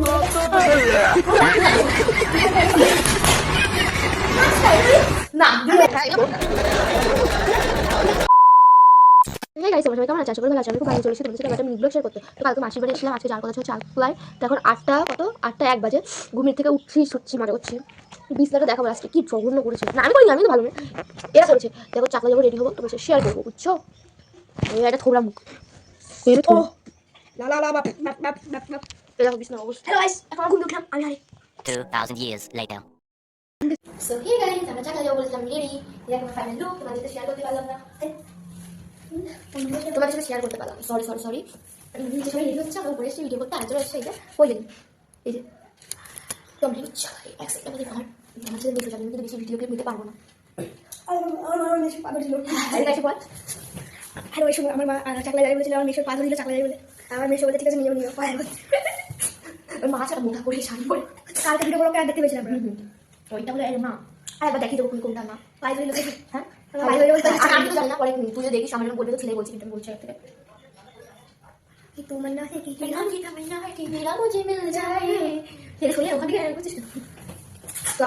কেমন আছে? আশা করি ভালো আছে। আমি খুব ভালো চলেছি। তোমাদের সাথে একটা ব্লগ শেয়ার করতে। তো কালকে মাসির বাড়ি এসেছিলাম, আজকে যাওয়ার কথা ছিল চালকুলায়। তো এখন 8টা 1 বাজে। ঘুমের থেকে উঠছি মজা করছি। বিছনাটা দেখাবো আজকে কি জঘন্য করেছে। না আমি করিনি, আমি তো ভালো না, এরা করেছে। দেখো চাকলা যাবো, রেডি হবো, তোমার সাথে শেয়ার করবো, বুঝছো? এটা থোড়া মুখ দেখো বিছনা অবস্থা। হ্যালো গাইস, এখন ঘুম উঠলাম আমি। 2000 years later. So hey guys, আমরা চাকলা যাবো বলেছিলাম, রেডি। দেখো ফাইনাল লুক তোমাদের সাথে শেয়ার করতে পারলাম না, তোমাদের সাথে শেয়ার করতে পারলাম। সরি নিচে সবাই রেডি হচ্ছে, আমরা উপরে এসে ভিডিও করতে আর চলে আসছে। এই যে ওই যে এই যে তো আমরা হচ্ছে এক সেকেন্ড আমাদের ঘর। আমার সাথে দেখে যাবেন, কিন্তু বেশি ভিডিও ক্লিপ নিতে পারবো না। আমার মেশো পাগল ছিল। বল হ্যালো, এই সময় আমার মা চাকলা যাবে বলেছিল, আমার মেশোর পা ধরে চাকলা যাবে বলে। আমার মেশো বলে ঠিক আছে নিয়ে নিও পায়ে। ওই মা সাথে মোটা করে শাড়ি পরে কালকে ভিডিও ব্লগে দেখতে পেয়েছিলাম। ওইটা বলে মা আর একবার দেখি দেবো কোনটা মা পায়ে ধরে লোকে। হ্যাঁ পায়ে ধরে বলতে আমি তো জানি না, পরে তুই যদি দেখিস আমার বলবে তো ছেলে বলছি, কিন্তু বলছে এক থেকে कि तमन्ना है कि तमन्ना है कि मेरा मुझे मिल जाए। ये শুনে ওখানে গিয়ে করছিস তো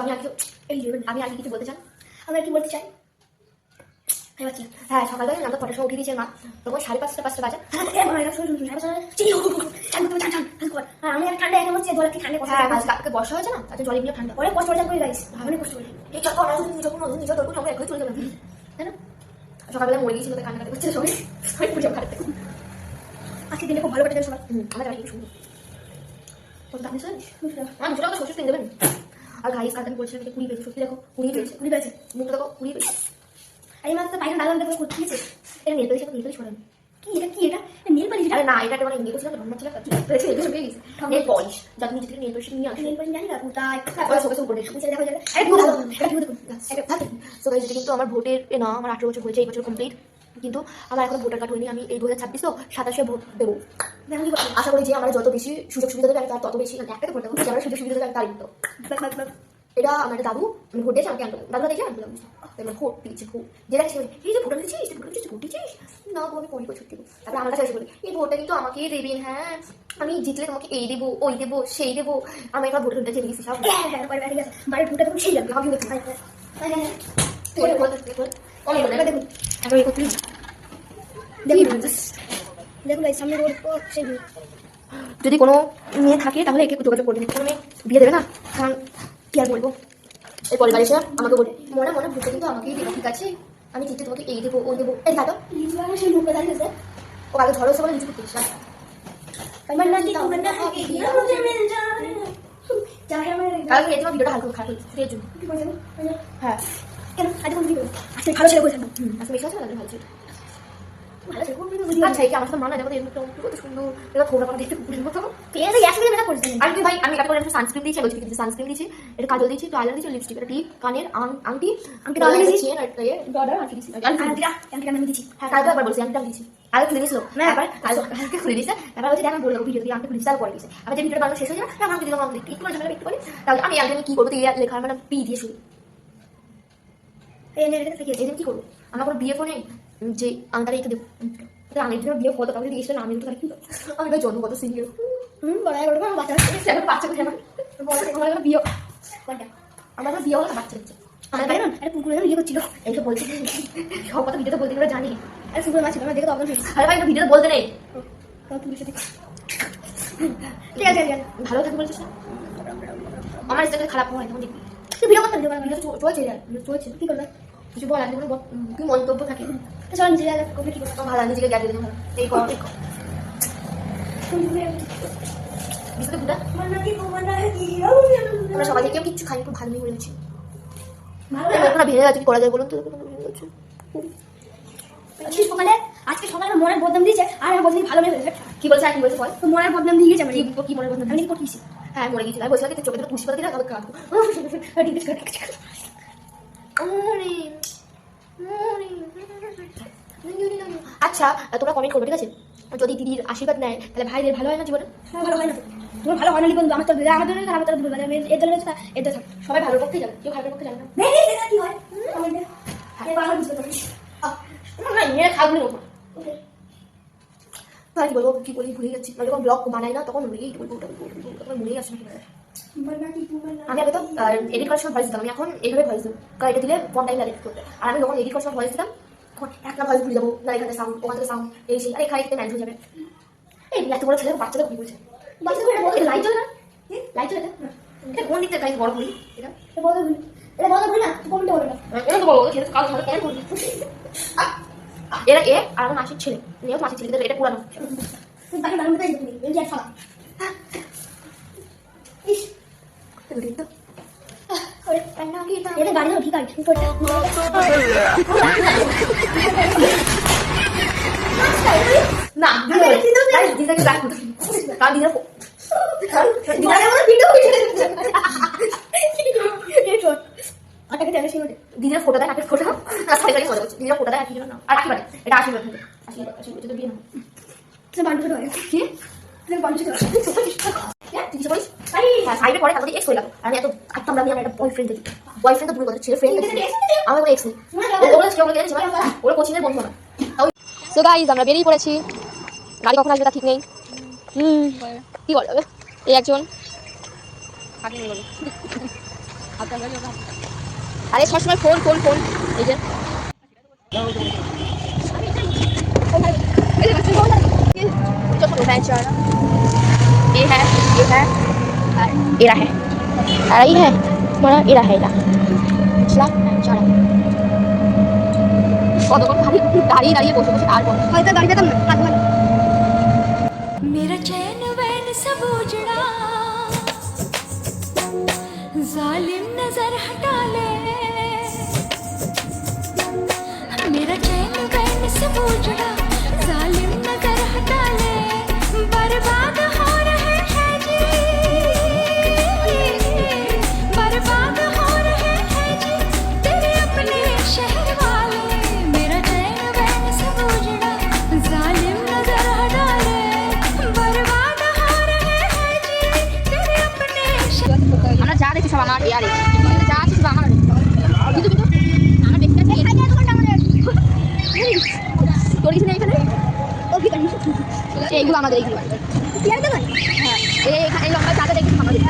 আমি আগে কিছু বলতে চাই। আমরা কি বলতে চাই? হ্যাঁ সকালবেলা আমরা কটার সময় উঠে দিয়েছি মা, তখন 5:30 বাজে। আমি ঠান্ডা এখন হচ্ছে জল কি ঠান্ডা কথা বর্ষা হয়েছে না, তাতে জল এগুলো ঠান্ডা অনেক কষ্ট করে গাইস, অনেক কষ্ট করে এই চক্কর আমরা যখন নিজের দরকার আমরা একই চলে যাবো, তাই না? সকালবেলা মরে গিয়েছিল, তাই কান্নাকাটি করছিল সবাই পুজো খাটতে। আজকে দিনে খুব ভালো কাটে সবার। আমার জানি সুন্দর আমার শ্বশুর কিনে দেবেন। আর গাইস কালকে আমি বলছিলাম যে 20 পেয়েছে, সত্যি দেখো 20 পেয়েছে, মুখটা দেখো 20 পেয়েছে। এই মাত্র বাইরে দাঁড়ানো দেখো করতে দিয়েছে। এটা নেল পালিশ করেন কি? এটা নেল পালিশ? আরে না, এটা মানে ইয়ে করছিলাম, রং মারছিলাম, পেয়েছে এগুলো পেয়ে গেছে নেল পলিশ। যা তুমি থেকে নেল পলিশ নিয়ে আসো, নেল পলিশ জানি না কোথায় সবাই সব করে দেখো যাবে। আরে পুরো এটা থাকে। সো গাইস এটা কিন্তু আমার ভোটের না, আমার 18 বছর হয়েছে, এই বছর কমপ্লিট, কিন্তু আমার এখনো ভোটার কার্ড হয়নি। আমি এই 2026 তো 27 ভোট দেবো। আশা করি যে আমার যত বেশি সুযোগ সুবিধা দেবে আমি তার তত বেশি, একটা ভোট দেবো, আমার সুযোগ সুবিধা দেবে আমি তারই মতো। এটা আমার দাদু আমি ভোট দিয়েছি, আমাকে দাদু দেখে আমি বললাম ভোট দিয়েছি, ভোট যে দেখে এই যে ভোট দিয়েছিস, ভোট দিয়েছিস না তো আমি করি সত্যি। তারপরে আমার কাছে এসে বলি এই ভোটটা কিন্তু আমাকেই দেবেন, হ্যাঁ আমি জিতলে তোমাকে এই দেবো ওই দেবো সেই দেবো। আমি একবার ভোটের চেয়ে দিয়েছি সব বাড়ির ভোটটা তখন সেই লাগবে আমি দেখুন সামনে যদি কোনো মেয়ে থাকে তাহলে একে যোগাযোগ করবেন। কোনো মেয়ে বিয়ে দেবে না, কারণ কি আর বলবো, এই পরিবার এসে আমাকে বলে মনে ভুলতে কিন্তু আমাকেই দেবো, ঠিক আছে আমি জিততে তোমাকে এই দেবো ওই দেবো। এই থাকো সেই মুখে দাঁড়িয়েছে ও আগে ঝড় বলে লিচু করতে ভিডিওটা হালকা খারাপ হয়েছে এর জন্য। হ্যাঁ কেন আজকে ভালো ছেলে বলছেন আজকে মেশো আছে না, ভালো ছেলে আচ্ছা এটা আমার সাথে মানা দেখো কত সুন্দর, এটা থোড়া পাতা দেখতে কুকুরের মতো। আর কি ভাই আমি কাপড় সানস্ক্রিন দিয়েছি, বলছি কিন্তু সানস্ক্রিন দিয়েছি, এটা কাজল দিয়েছি, তো আইলাইনার দিয়েছি, লিপস্টিক, এটা টিপ, কানের আংটি দিয়েছি, চেন আর ডলার আংটি দিয়েছি, আংটি আমি দিয়েছি। হ্যাঁ কালকে একবার বলছি আংটি দিয়েছি, আগে খুলে দিয়েছিল না, এবার কালকে খুলে দিয়েছে। এবার বলছি আমি বলে দেবো ভিডিও দিয়ে আংটি খুলে দিয়েছে, করে দিয়েছে। আবার যে ভিডিওটা বানানো শেষ হয়ে যাবে না, আংটি দিলাম, আংটি একটু করে ঝামেলা একটু করে, তাহলে আমি আংটি কি করবো, লেখা মানে পি দিয়ে শুরু। এই দিন কি করবো, আমার কোনো বিয়ে ফোনে যে আংটারে একটু দেবো, আমি যদি বিয়ে ফটো কাউকে দিয়েছিলাম আমি তো আমি তো জন্মগত সিনিয়র বাচ্চা বিয়ে আমার বিয়ে হলো বাচ্চা হচ্ছে আমার ভাই না একটা কুকুরে বিয়ে করছিল এইসব বলছি সব কথা ভিডিওতে বলতে গেলে জানি। আরে কুকুর মাছ ছিল না দেখে তো অবশ্যই। আরে ভাই ভিডিওতে বলতে নেই, ঠিক আছে ভালো থাকবে বলছিস না, আমার স্টেটাস খারাপ হয় তখন দেখবি তুই ভিডিও করতে ভিডিও চলছে কি করবে কিছু বল, আগে কি মন্তব্য থাকে চল নিজে কবে কি করতে ভালো নিজেকে গ্যাস দিতে ভালো এই কর আমরা সবাই কেউ কিচ্ছু খাই, খুব ভালো নিয়ে বলেছি ভেঙে গেছে, কি করা যায় বলুন তো? সকালে আজকে সকালে মনের বদনাম দিয়েছে আর আমি বলছি ভালো মেয়ে হয়েছে। কি বলছে আর কি বলছে বল, তো মনের বদনাম দিয়ে গেছে আমার কি মনের বদনাম আমি পড়িয়েছি। হ্যাঁ মরে গেছিল, আমি বলছিলাম কি চোখে তুলসী পাতা দিলে তবে কাঁদবো। আচ্ছা তোমরা কমেন্ট করবে ঠিক আছে, যদি দিদির আশীর্বাদ নেয় তাহলে ভাইদের ভালো হয় না জীবনে? ভালো হয় না, তোমার ভালো হয় না কিন্তু আমার তো আমাদের খারাপ তো এর দলে এর দলে সবাই ভালো পক্ষে যাবে, কেউ খারাপের পক্ষে যাবে না। কি হয় মেয়েরা খাগুলি আর কি বলবো, কি বলি ভুলে যাচ্ছি। মানে যখন ব্লগ বানাই না তখন এই বলবো ওটা বলবো তখন ভুলেই আসছে না। আমি আগে তো এডিট করার সময় ভয়েস দিতাম, আমি এখন এইভাবে ভয়েস দিই, কারণ এটা দিলে কম টাইম লাগে করতে। আর আমি যখন এডিট করার সময় ভয়েস দিতাম তখন একটা ভয়েস ভুলে যাবো, না এখানে সাউন্ড, ওখান থেকে সাউন্ড, এই সেই, আর এখানে থেকে ম্যানেজ হয়ে যাবে। এই এত বড় ছেলে বাচ্চাদের ঘুরি বলছে, বাচ্চাদের লাইট জ্বলে না, লাইট জ্বলে না, এটা কোন দিক থেকে গাইজ বড় ঘুরি, এটা বড় ঘুরি, এটা বড় ঘুরি না, কমেন্টে বলো না, এটা তো বড় ছেলে কাল ধরে কেন ঘুরি। এরা এ আর আমার মাসির ছেলে, নিয়েও মাসির ছেলে, এটা পুরানো বাকি দাঁড়ানো তাই দেখুন এই যে ফালা ইস তো ওরে পান্না কি এটা এটা গাড়ি ঠিক আছে উপরটা না গাইস দিদাকে ডাক কাল দিদা দিদা আমার ভিডিও এই শট আটাকে জানা ছিল দিদার ফটো দেয়, নাকের ফটো আর সাইড থেকে মজা করছে, দিদার ফটো দেয় আর কি না, আর আশীর্বাদ, এটা আশীর্বাদ, আশীর্বাদ তো বিয়ে না তুমি বান্ধব হয় কি তুমি বান্ধব হয় হ্যাঁ তুই কিছু বলিস সাইডে পরে তারপরে এক্স হয়ে গেল। আমি এত থাকতাম না, আমি আমার একটা বয়ফ্রেন্ড দেখি, বয়ফ্রেন্ড তো ভুল কথা, ছেলে ফ্রেন্ড দেখি, আমার কোনো এক্স নেই, ওরা কেউ বলে গেছে ওরা কোচিংয়ের বন্ধু না। সো গাইস আমরা বেরিয়ে পড়েছি, গাড়ি কখন আসবে তা ঠিক নেই। কি বলা যাবে, এই একজন আরে সবসময় ফোন ফোন ফোন, এই যে ये है एरा है एरा ही है हमारा एरा है एरा चला चला কতক্ষণ খালি দাঁড়িয়ে দাঁড়িয়ে বসে বসে আর বসে হয়তো গাড়ি পেতাম না হাত ধরে मेरा चैन वैन सब उजड़ा जालिम नजर हटा ले मेरा चैन वैन सब उजड़ा जालिम नजर हटा ले बर्बाद हो रहे हैं जी बर्बाद हो रहे हैं जी तेरे अपने शहर वाले मेरा चैन वैन सब उजड़ा जालिम नजर हटा ले बर्बाद हो रहे हैं जी तेरे अपने আমরা যা দেখি সব আমার ইয়ারে যা আছে সব আমার কিন্তু কিন্তু আমার বেশি আছে তোর কিছু নেই এখানে ও কি জানিস এইগুলো আমাদের এইগুলো ইয়ার দেন হ্যাঁ এই এখানে লম্বা জায়গা দেখি আমাদের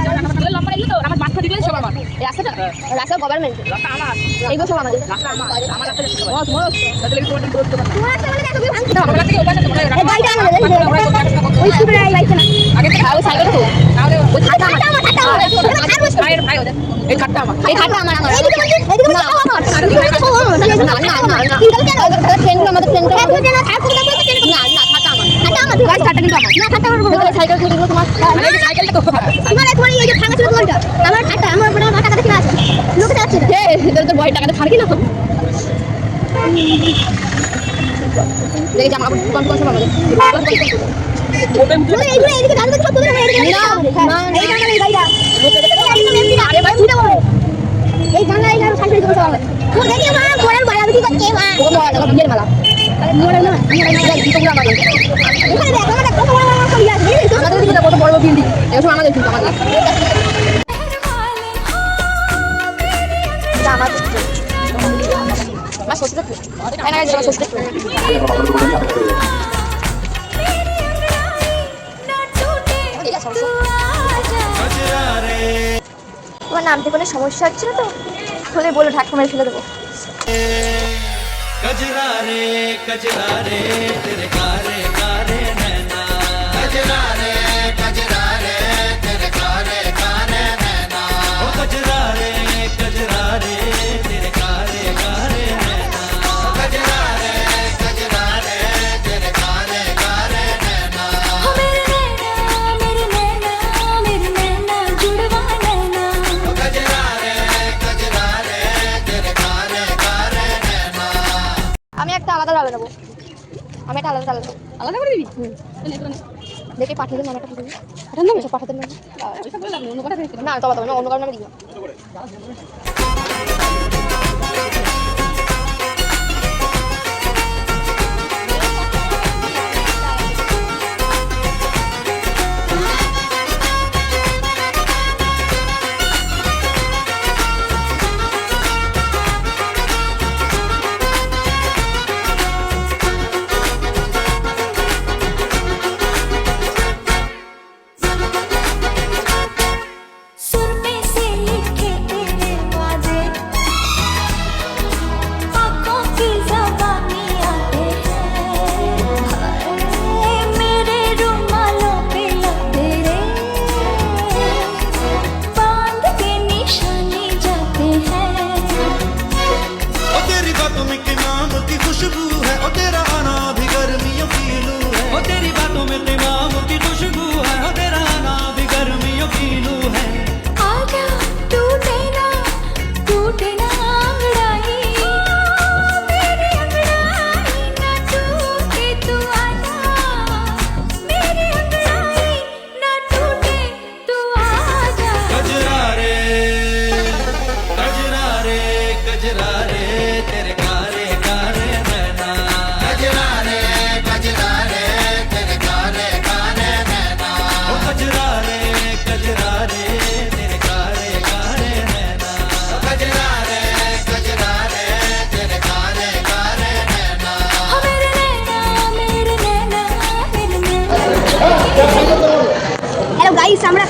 লম্বা এগুলো তো আমার বাচ্চা দিলে সব আমার এই রাস্তাটা রাস্তা গভর্নমেন্ট রাস্তা আমার এইগুলো সব আমাদের রাস্তা আমার রাস্তা মত মত তাহলে কি তোমার করতে পারো তোমার রাস্তা বলে দেখো ভাঙতে দাও আমরা থেকে ওখানে তোমরা এই গাড়িটা আমাদের ওই স্কুটার লাইছে না আগে থেকে আলো সাইকেল তো তাহলে ওই খাটা আমার ভাইয়ের ভাই ওদের এই খাটটা আমার এইদিকে না ফ্রেন্ড আমাদের ফ্রেন্ড না না খাটা কিন্তু আমার না খাটা আমার সাইকেল করে দিলো তোমার মানে সাইকেলটা তো তোমার তোমার এই যে ভাঙা ছিল তোমারটা আমার খাটা আমার বড় টাকা দেখি না আছে লোকে যাচ্ছে হে এদের তো বড় টাকা ছাড় কি না দেখি জামা কাপড় কম কম সব আমাদের এইগুলো এদিকে দাঁড়াতে সব তোদের এদিকে না এই গানা এই গাইরা আরে ভাই ছুটে বল এই গানা এই গানা সাইকেল করে সব আমাদের তোর দেখি মা বড়ার বড় আমি করতে মা ও বড় টাকা বিয়ের মালা আরে মোড়া না আমরা দিতগুলো আমাদের ওখানে দেখ আমাদের কত বড় বড় সব ইয়া আছে আমাদের দিকে কত বড় বড় বিল্ডিং এসব আমাদের কিন্তু আমাদের জামা মা সস্তা তো এনা জামা সস্তা তোমার নামতে কোনো সমস্যা হচ্ছে না তো হলে বলো ঢাকা মেরে ফেলে দেবো कजरा रे तेरे कारे कारे नैना कजरा रे तेरे कारे कारे नैना ओ कजरा रे तेरे कारे कारे नैना कजरा रे तेरे कारे कारे नैना हो मेरे नैना जुड़वा नैना ओ कजरा रे तेरे कारे कारे नैना আমি একটা আলাদা নেবো আমি একটা আলাদা আলাদা করে দিবি দেখে পাঠিয়ে দেন একটা পাঠাতে পাঠাতে না তবে অন্য কারণে আমি দিব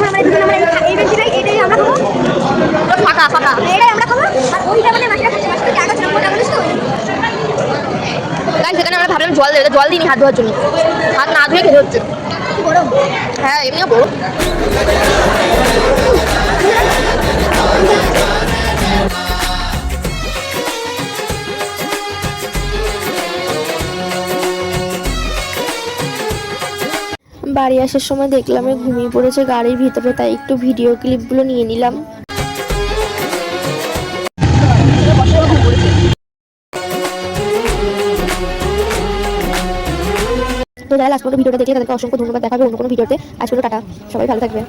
এখন আমরা দুজন আমরা এই বেশিটাই এটাই আমরা খাবো ফাঁকা ফাঁকা এটাই আমরা খাবো আর ওইটা মানে মাছটা খাচ্ছে মাছটা জায়গা ছিল কোটা বলিস তো গাইস এখানে আমরা ভাবলাম জল দিইনি হাত ধোয়ার জন্য হাত না ধুয়ে খেতে হচ্ছে গরম হ্যাঁ এমনিও গরম বাড়ি আসার সময় দেখলাম ঘুমিয়ে পড়েছে গাড়ির ভিতরে, তাই একটু ভিডিও ক্লিপগুলো নিয়ে নিলাম। তো যারা লাস্ট পর্যন্ত ভিডিওটা দেখলে তাদেরকে অসংখ্য ধন্যবাদ। দেখাবে অন্য কোনো ভিডিওতে। আজ পর্যন্ত টাটা, সবাই ভালো থাকবে।